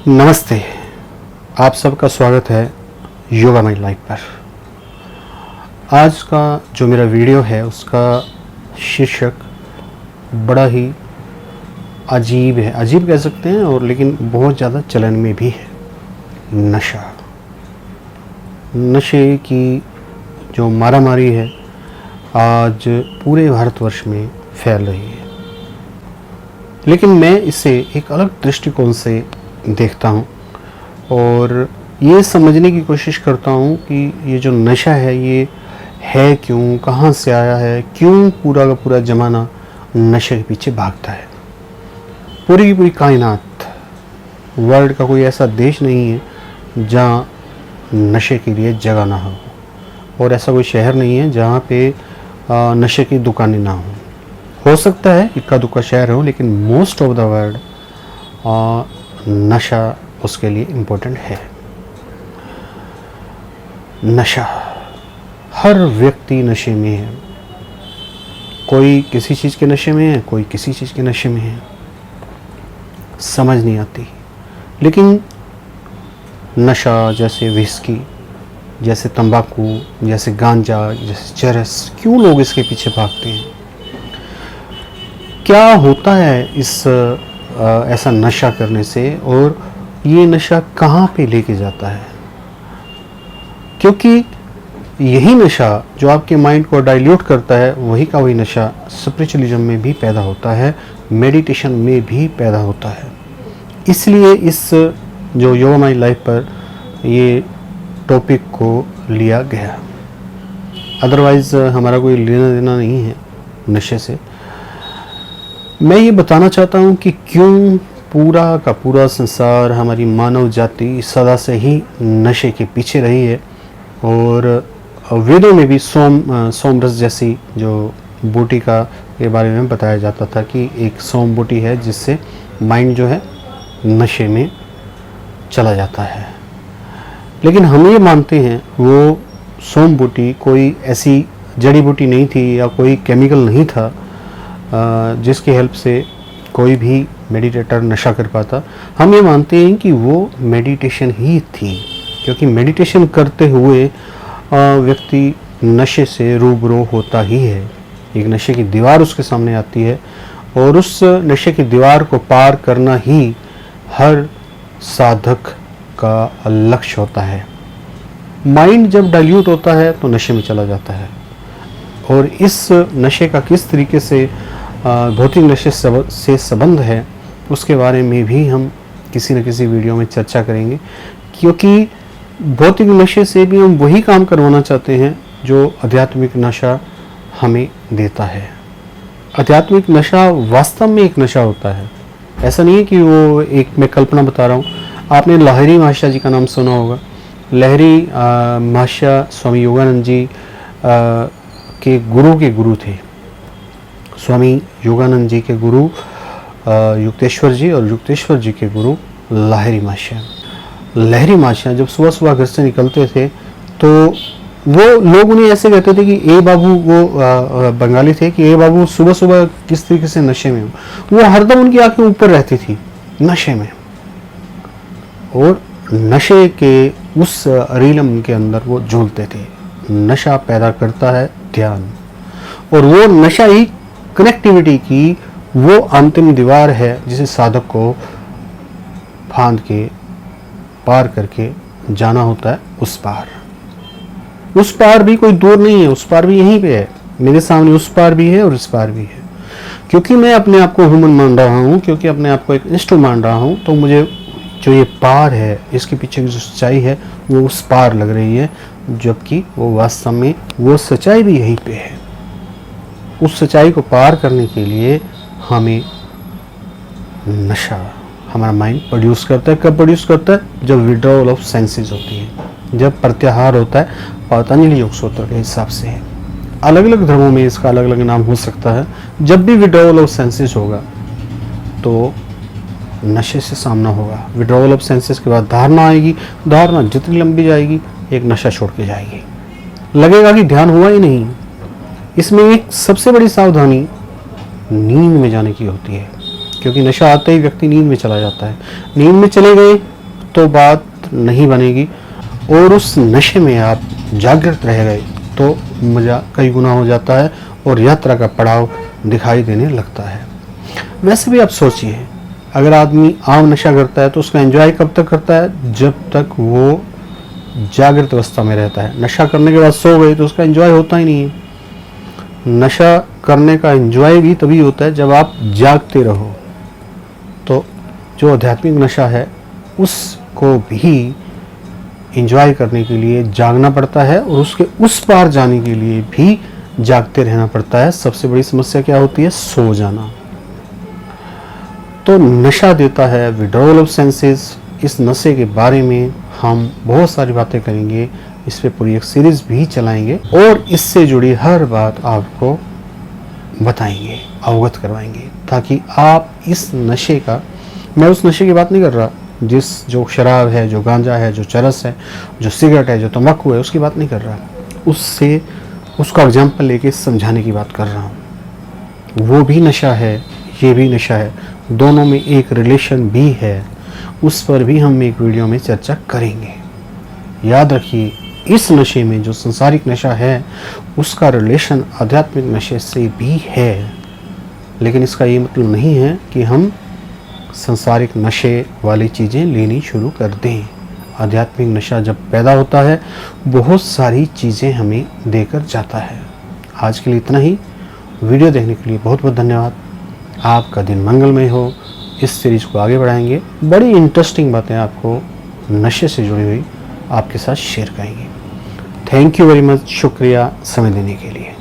नमस्ते, आप सबका स्वागत है योगा माई लाइफ पर। आज का जो मेरा वीडियो है उसका शीर्षक बड़ा ही अजीब है, अजीब कह सकते हैं और लेकिन बहुत ज़्यादा चलन में भी है। नशा, नशे की जो मारामारी है आज पूरे भारतवर्ष में फैल रही है, लेकिन मैं इसे एक अलग दृष्टिकोण से देखता हूँ और ये समझने की कोशिश करता हूँ कि ये जो नशा है ये है क्यों, कहाँ से आया है, क्यों पूरा का पूरा ज़माना नशे के पीछे भागता है। पूरी की पूरी कायनात, वर्ल्ड का कोई ऐसा देश नहीं है जहाँ नशे के लिए जगह ना हो, और ऐसा कोई शहर नहीं है जहाँ पे नशे की दुकानें ना हो सकता है इक्का दुक्का शहर हो, लेकिन मोस्ट ऑफ द वर्ल्ड नशा उसके लिए इम्पोर्टेंट है। नशा, हर व्यक्ति नशे में है। कोई किसी चीज़ के नशे में है, कोई किसी चीज़ के नशे में है, समझ नहीं आती। लेकिन नशा जैसे विस्की, जैसे तंबाकू, जैसे गांजा, जैसे चरस, क्यों लोग इसके पीछे भागते हैं? क्या होता है इस ऐसा नशा करने से, और ये नशा कहाँ पे लेके जाता है? क्योंकि यही नशा जो आपके माइंड को डाइल्यूट करता है, वही का वही नशा स्पिरिचुअलिज्म में भी पैदा होता है, मेडिटेशन में भी पैदा होता है। इसलिए इस जो योगा माई लाइफ पर ये टॉपिक को लिया गया। अदरवाइज़ हमारा कोई लेना देना नहीं है नशे से। मैं ये बताना चाहता हूँ कि क्यों पूरा का पूरा संसार, हमारी मानव जाति सदा से ही नशे के पीछे रही है। और वेदों में भी सोमरस जैसी जो बूटी का के बारे में बताया जाता था कि एक सोम बूटी है जिससे माइंड जो है नशे में चला जाता है। लेकिन हम ये मानते हैं वो सोम बूटी कोई ऐसी जड़ी बूटी नहीं थी या कोई केमिकल नहीं था जिसकी हेल्प से कोई भी मेडिटेटर नशा कर पाता। हम ये मानते हैं कि वो मेडिटेशन ही थी, क्योंकि मेडिटेशन करते हुए व्यक्ति नशे से रूबरू होता ही है। एक नशे की दीवार उसके सामने आती है और उस नशे की दीवार को पार करना ही हर साधक का लक्ष्य होता है। माइंड जब डाइल्यूट होता है तो नशे में चला जाता है, और इस नशे का किस तरीके से भौतिक नशे से संबंध है उसके बारे में भी हम किसी न किसी वीडियो में चर्चा करेंगे। क्योंकि भौतिक नशे से भी हम वही काम करवाना चाहते हैं जो आध्यात्मिक नशा हमें देता है। आध्यात्मिक नशा वास्तव में एक नशा होता है, ऐसा नहीं है कि वो एक मैं कल्पना बता रहा हूँ। आपने लाहिरी महाशय जी का नाम सुना होगा। लाहिरी महाशय स्वामी योगानंद जी के गुरु थे। स्वामी योगानंद जी के गुरु युक्तेश्वर जी, और युक्तेश्वर जी के गुरु लाहिरी महाशय। लाहिरी महाशय जब सुबह सुबह घर से निकलते थे तो वो लोग उन्हें ऐसे कहते थे कि ए बाबू, वो बंगाली थे, कि ए बाबू सुबह सुबह किस तरीके से नशे में हो। वो हरदम उनकी आंखें ऊपर रहती थी नशे में, और नशे के उस रीलम के अंदर वो झूलते थे। नशा पैदा करता है ध्यान, और वो नशा ही कनेक्टिविटी की वो अंतिम दीवार है जिसे साधक को फांद के पार करके जाना होता है उस पार। उस पार भी कोई दूर नहीं है, उस पार भी यहीं पे है, मेरे सामने उस पार भी है और इस पार भी है। क्योंकि मैं अपने आप को ह्यूमन मान रहा हूँ, क्योंकि अपने आप को एक इंस्ट्रूमेंट मान रहा हूँ, तो मुझे जो ये पार है इसके पीछे की जो सच्चाई है वो उस पार लग रही है, जबकि वो वास्तव में वो सच्चाई भी यहीं पे है। उस सच्चाई को पार करने के लिए हमें नशा हमारा माइंड प्रोड्यूस करता है। कब प्रोड्यूस करता है? जब विड्रॉवल ऑफ सेंसेस होती है, जब प्रत्याहार होता है। पतंजलि योग सूत्र के हिसाब से है, अलग अलग धर्मों में इसका अलग अलग नाम हो सकता है। जब भी विड्रॉवल ऑफ सेंसेस होगा तो नशे से सामना होगा। विड्रॉवल ऑफ सेंसेस के बाद धारणा आएगी, धारणा जितनी लंबी जाएगी एक नशा छोड़ के जाएगी, लगेगा कि ध्यान हुआ ही नहीं। इसमें एक सबसे बड़ी सावधानी नींद में जाने की होती है, क्योंकि नशा आते ही व्यक्ति नींद में चला जाता है। नींद में चले गए तो बात नहीं बनेगी और उस नशे में आप जागृत रह गए तो मज़ा कई गुना हो जाता है और यात्रा का पड़ाव दिखाई देने लगता है। वैसे भी आप सोचिए, अगर आदमी आम नशा करता है तो उसका एंजॉय कब तक करता है? जब तक वो जागृत अवस्था में रहता है। नशा करने के बाद सो गए तो उसका एंजॉय होता ही नहीं है। नशा करने का एंजॉय भी तभी होता है जब आप जागते रहो। तो जो आध्यात्मिक नशा है उसको भी एंजॉय करने के लिए जागना पड़ता है और उसके उस पार जाने के लिए भी जागते रहना पड़ता है। सबसे बड़ी समस्या क्या होती है? सो जाना। तो नशा देता है विड्रॉवल ऑफ सेंसेस। इस नशे के बारे में हम बहुत सारी बातें करेंगे, इस पे पूरी एक सीरीज भी चलाएंगे और इससे जुड़ी हर बात आपको बताएंगे, अवगत करवाएंगे, ताकि आप इस नशे का, मैं उस नशे की बात नहीं कर रहा जो शराब है, जो गांजा है, जो चरस है, जो सिगरेट है, जो तंबाकू है, उसकी बात नहीं कर रहा। उसका एग्जाम्पल लेके समझाने की बात कर रहा हूँ। वो भी नशा है, ये भी नशा है, दोनों में एक रिलेशन भी है। उस पर भी हम एक वीडियो में चर्चा करेंगे। याद रखिए, इस नशे में जो संसारिक नशा है उसका रिलेशन आध्यात्मिक नशे से भी है, लेकिन इसका ये मतलब नहीं है कि हम संसारिक नशे वाली चीज़ें लेनी शुरू कर दें। आध्यात्मिक नशा जब पैदा होता है बहुत सारी चीज़ें हमें देकर जाता है। आज के लिए इतना ही। वीडियो देखने के लिए बहुत बहुत धन्यवाद। आपका दिन मंगलमय हो। इस सीरीज को आगे बढ़ाएंगे, बड़ी इंटरेस्टिंग बातें आपको नशे से जुड़ी हुई आपके साथ शेयर करेंगे। Thank you very much. शुक्रिया समय देने के लिए।